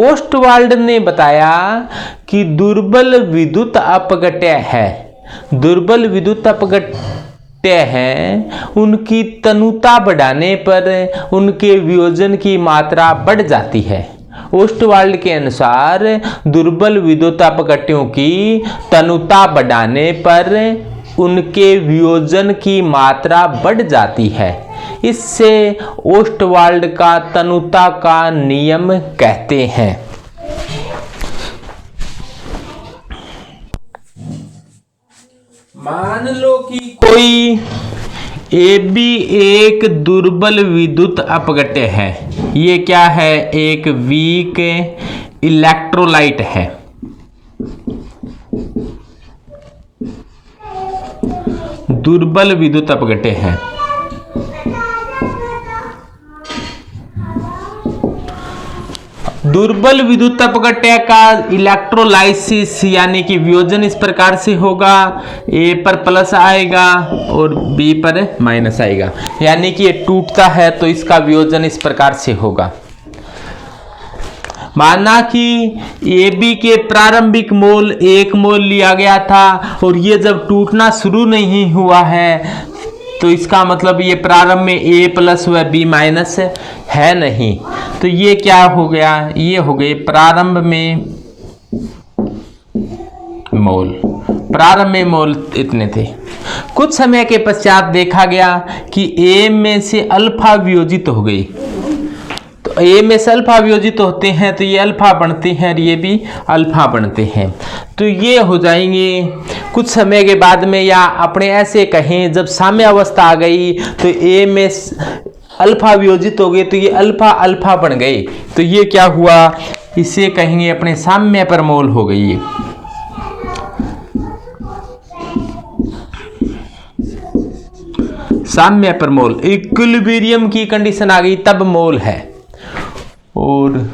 Ostwald ने बताया कि दुर्बल विद्युत अपघट्य है, दुर्बल विद्युत अपघट्य है, उनकी तनुता बढ़ाने पर उनके वियोजन की मात्रा बढ़ जाती है। ओस्टवाल्ड के अनुसार दुर्बल विद्युत अपघट्यों की तनुता बढ़ाने पर उनके वियोजन की मात्रा बढ़ जाती है। इससे ओस्टवाल्ड का तनुता का नियम कहते हैं। मान लो कि कोई AB एक दुर्बल विद्युत अपघट्य है। ये क्या है? एक वीक इलेक्ट्रोलाइट है। दुर्बल विद्युत अपघट्य है। दुर्बल विद्युत अपघट्य का इलेक्ट्रोलाइसिस यानी कि वियोजन इस प्रकार से होगा, A पर प्लस आएगा और B पर माइनस आएगा, यानी कि ये टूटता है तो इसका वियोजन इस प्रकार से होगा। माना कि AB के प्रारंभिक मोल 1 मोल लिया गया था और ये जब टूटना शुरू नहीं हुआ है तो इसका मतलब ये प्रारंभ में A प्लस व B माइनस है नहीं, तो ये क्या हो गया? ये हो गए प्रारंभ में मोल। प्रारंभ में मोल इतने थे। कुछ समय के पश्चात देखा गया कि A में से अल्फा वियोजित हो गई, तो A में से अल्फा वियोजित होते हैं तो ये अल्फा बनते हैं और ये भी अल्फा बनते हैं, तो ये हो जाएंगे कुछ समय के बाद में, या अपने ऐसे कहें जब साम्य अवस्था आ गई तो A में अल्फा वियोजित हो गए तो ये अल्फा अल्फा बन गए, तो ये क्या हुआ? इसे कहेंगे अपने साम्य पर मोल हो गई। साम्य पर मोल, इक्विलिब्रियम की कंडीशन आ गई तब मोल है। और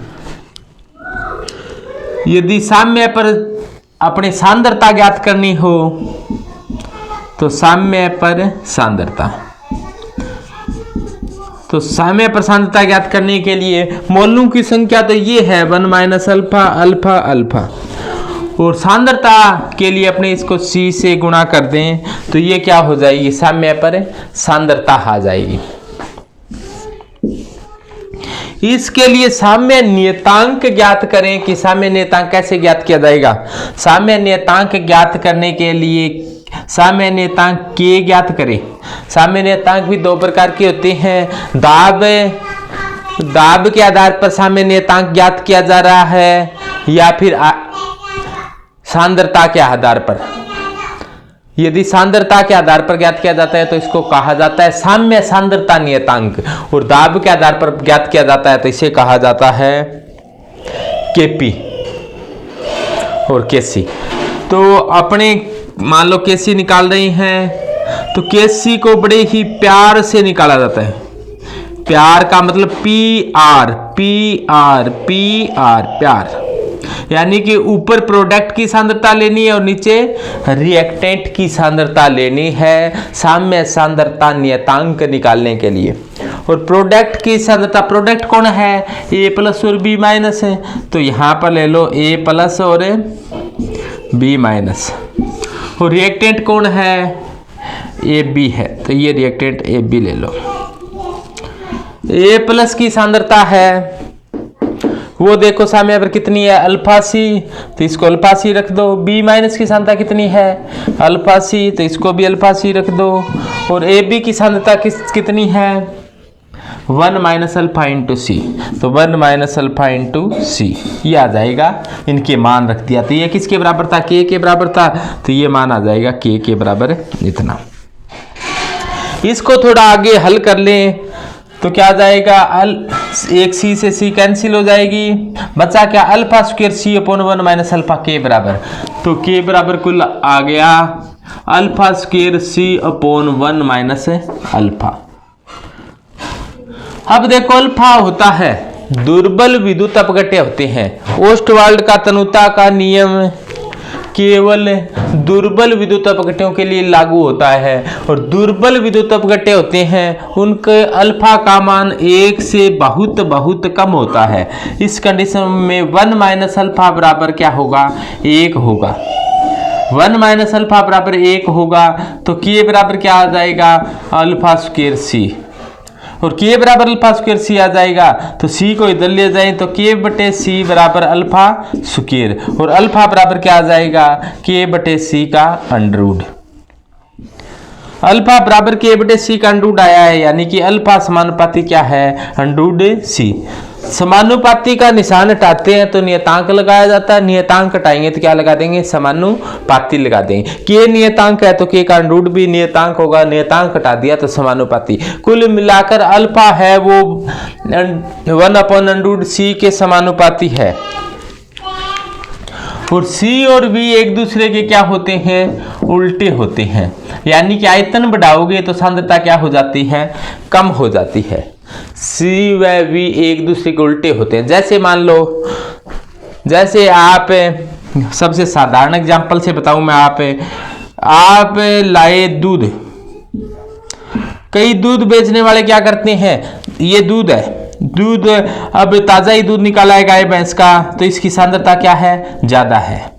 यदि साम्य पर अपने सांद्रता ज्ञात करनी हो तो साम्य पर सांद्रता, तो साम्य पर सांद्रता ज्ञात करने के लिए मोलों की संख्या तो ये है 1 माइनस अल्फा अल्फा अल्फा, और सांद्रता के लिए अपने इसको C से गुणा कर दें तो ये क्या हो जाएगी? साम्य पर सांद्रता आ जाएगी। इसके लिए साम्य नियतांक ज्ञात करें कि साम्य नियतांक कैसे ज्ञात किया जाएगा। साम्य नियतांक ज्ञात करने के लिए साम्य नियतांक के ज्ञात करें। साम्य नियतांक भी दो प्रकार के होते हैं, दाब के आधार पर साम्य नियतांक ज्ञात किया जा रहा है या फिर सांद्रता के आधार पर। यदि सांद्रता के आधार पर ज्ञात किया जाता है तो इसको कहा जाता है साम्य सांद्रता नियतांक, और दाब के आधार पर ज्ञात किया जाता है तो इसे कहा जाता है केपी और केसी। तो अपने मान लो केसी निकाल रही हैं तो केसी को बड़े ही प्यार से निकाला जाता है। प्यार का मतलब पी आर प्यार, यानी कि ऊपर प्रोडक्ट की सांद्रता लेनी है और नीचे रिएक्टेंट की सांद्रता लेनी है साम्य सांद्रता नियतांक निकालने के लिए। और प्रोडक्ट की सांद्रता, प्रोडक्ट कौन है? A प्लस और B माइनस है, तो यहाँ पर ले लो A प्लस और B माइनस। और रिएक्टेंट कौन है? AB है, तो ये रिएक्टेंट AB ले लो। A प्लस की सांद्रता है वो देखो साम्य पर कितनी है? अल्फा सी, तो इसको अल्फा सी रख दो। B माइनस की सांद्रता कितनी है? अल्फा सी, तो इसको भी अल्फा सी रख दो। और AB की सांद्रता कितनी है? 1 माइनस अल्फा इंटू सी, तो 1 माइनस अल्फा इंटू सी, ये आ जाएगा। इनके मान रख दिया, तो ये किसके बराबर था? K के बराबर था, तो ये मान आ जाएगा K के बराबर इतना। इसको थोड़ा आगे हल कर लें तो क्या आ जाएगा? एक सी से सी कैंसिल हो जाएगी, बचा क्या? अल्फा स्क्वायर सी अपॉन 1 माइनस अल्फा के बराबर, तो के बराबर कुल आ गया अल्फा स्क्वायर सी अपॉन 1 माइनस अल्फा। अब देखो अल्फा होता है दुर्बल विद्युत अपघट्य होते हैं। ओस्टवाल्ड का तनुता का नियम केवल दुर्बल विद्युत अपघट्यों के लिए लागू होता है। और दुर्बल विद्युत अपघट्य होते हैं उनके अल्फा का मान 1 से बहुत बहुत कम होता है। इस कंडीशन में 1 माइनस अल्फा बराबर क्या होगा? 1 होगा। 1 माइनस अल्फा बराबर 1 होगा तो के बराबर क्या आ जाएगा? अल्फा स्क्वायर सी। और के बराबर अल्फा स्क्वायर सी आ जाएगा तो सी को इधर ले जाए तो के बटे सी बराबर अल्फा स्क्वायर, और अल्फा बराबर क्या आ जाएगा? के बटे सी का अंडर। अल्फा बराबर के बटे सी का अंडर आया है, यानी कि अल्फा समानुपाती क्या है? अंडर सी। समानुपाती का निशान हटाते हैं तो नियतांक लगाया जाता है, नियतांक हटाएंगे तो क्या लगा देंगे? समानुपाती लगा देंगे। के नियतांक है तो के का अंडर भी नियतांक होगा, नियतांक हटा दिया तो समानुपाती। कुल मिलाकर अल्फा है वो 1/√c के समानुपाती है। और C और V एक दूसरे के क्या होते हैं? उल्टे होते हैं। यानी कि आयतन बढ़ाओगे तो सांद्रता क्या हो जाती है? कम हो जाती है। C व V एक दूसरे के उल्टे होते हैं। जैसे मान लो, जैसे आप सबसे साधारण एग्जांपल से बताऊं मैं, आप लाए दूध। कई दूध बेचने वाले क्या करते हैं? ये दूध है, दूध अब ताजा ही दूध निकाला है गाय भैंस का, तो इसकी सांद्रता क्या है? ज्यादा है।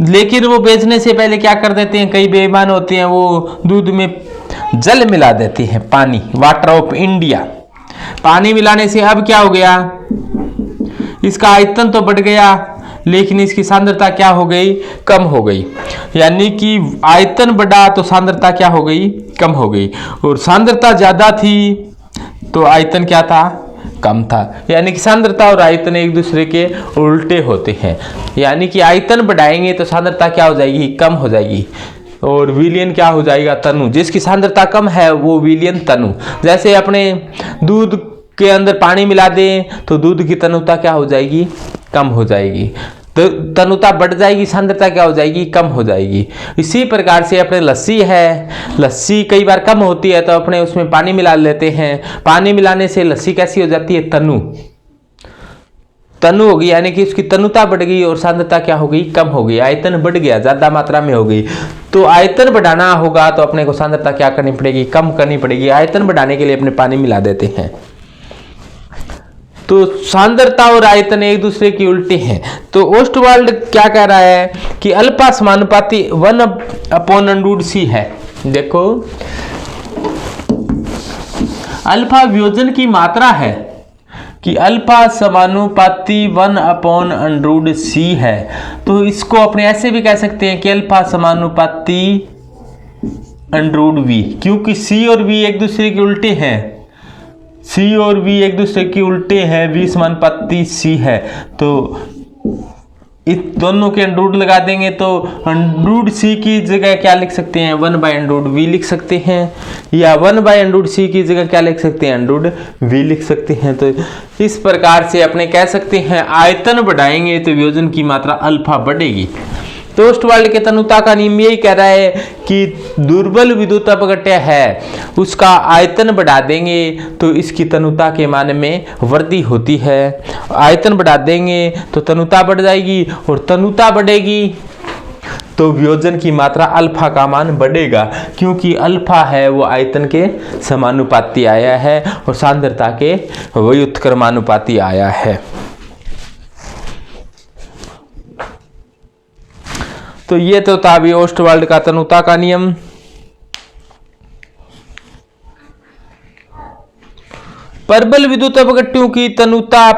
लेकिन वो बेचने से पहले क्या कर देते हैं? कई बेईमान होते हैं, वो दूध में जल मिला देते हैं, पानी, वाटर ऑफ इंडिया। पानी मिलाने से अब क्या हो गया? इसका आयतन तो बढ़ गया लेकिन इसकी सांद्रता क्या हो गई? कम हो गई। यानी कि आयतन बढ़ा तो सांद्रता क्या हो गई? कम हो गई। और सांद्रता ज्यादा थी तो आयतन क्या था? कम था। यानी कि सांद्रता और आयतन एक दूसरे के उल्टे होते हैं। यानी कि आयतन बढ़ाएंगे तो सांद्रता क्या हो जाएगी? कम हो जाएगी। और विलयन क्या हो जाएगा? तनु। जिसकी सांद्रता कम है वो विलयन तनु। जैसे अपने दूध के अंदर पानी मिला दें तो दूध की तनुता क्या हो जाएगी? कम हो जाएगी। तो तनुता बढ़ जाएगी, सांद्रता क्या हो जाएगी? कम हो जाएगी। इसी प्रकार से अपने लस्सी है, लस्सी कई बार कम होती है तो अपने उसमें पानी मिला लेते हैं। पानी मिलाने से लस्सी कैसी हो जाती है? तनु। तनु होगी, यानी कि उसकी तनुता बढ़ गई और सांद्रता क्या हो गई? कम हो गई। आयतन बढ़ गया, ज्यादा मात्रा में हो गई। तो आयतन बढ़ाना होगा तो अपने को सांद्रता क्या करनी पड़ेगी? कम करनी पड़ेगी। आयतन बढ़ाने के लिए अपने पानी मिला देते हैं। तो सांद्रता और आयतन एक दूसरे की उल्टे हैं। तो ओस्टवाल्ड क्या कह रहा है कि अल्फा समानुपाती 1/√c है। देखो, अल्फा वियोजन की मात्रा है कि अल्फा समानुपाती 1/√c है। तो इसको अपने ऐसे भी कह सकते हैं कि अल्फा समानुपाती √v, क्योंकि c और v एक दूसरे के उल्टे हैं। C और V एक दूसरे के उल्टे हैं। V समानुपाती C है तो इस दोनों के अंडर लगा देंगे तो √c की जगह क्या लिख सकते हैं? 1/√v लिख सकते हैं, या 1/√c की जगह क्या लिख सकते हैं? √v लिख सकते हैं। तो इस प्रकार से अपने कह सकते हैं आयतन बढ़ाएंगे तो वियोजन की मात्रा अल्फा बढ़ेगी। तो ओस्टवाल्ड के तनुता का नियम यही कह रहा है कि दुर्बल विद्युत अपघट्य है, उसका आयतन बढ़ा देंगे तो इसकी तनुता के मान में वृद्धि होती है। आयतन बढ़ा देंगे तो तनुता बढ़ जाएगी, और तनुता बढ़ेगी तो वियोजन की मात्रा अल्फा का मान बढ़ेगा, क्योंकि अल्फा है वो आयतन के समानुपाती आया है और सांद्रता के व्युत्क्रमानुपाती आया है। तो ये तो था अभी ओस्टवाल्ड का तनुता का नियम। परबल विद्युत अपघट्यों की तनुता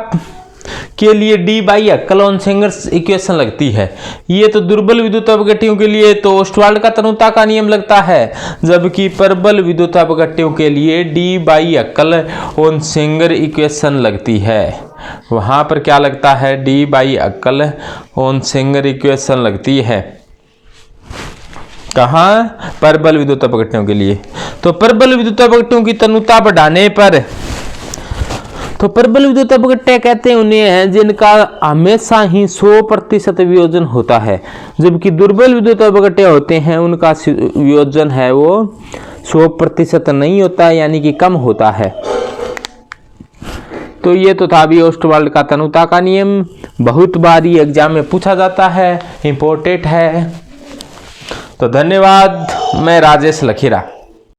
के लिए डी बाई हैकेल-ओहन-सेंगर इक्वेशन लगती है। ये तो दुर्बल विद्युत अपघट्यों के लिए तो ओस्टवाल्ड का तनुता का नियम लगता है, जबकि परबल विद्युत अपघट्यों के लिए डी बाई हैकेल-ओहन-सेंगर इक्वेशन लगती है। वहां पर क्या लगता है? डी बाई हैकेल-ओहन-सेंगर इक्वेशन लगती है। कहाँ? परबल विद्युत अपघट्यों के लिए। तो परबल विद्युत अपघट्यों की तनुता बढ़ाने पर, तो परबल विद्युत अपघट्य कहते हैं उन्हें हैं जिनका हमेशा ही 100% वियोजन होता है, जबकि दुर्बल विद्युत अपघट्य होते हैं उनका वियोजन है वो 100% नहीं होता, यानी कि कम होता है। तो ये तो था अभी ओस्टवाल्ड का तनुता का नियम, बहुत बार ये एग्जाम में पूछा जाता है, इम्पोर्टेंट है। तो धन्यवाद, मैं राजेश लखीरा।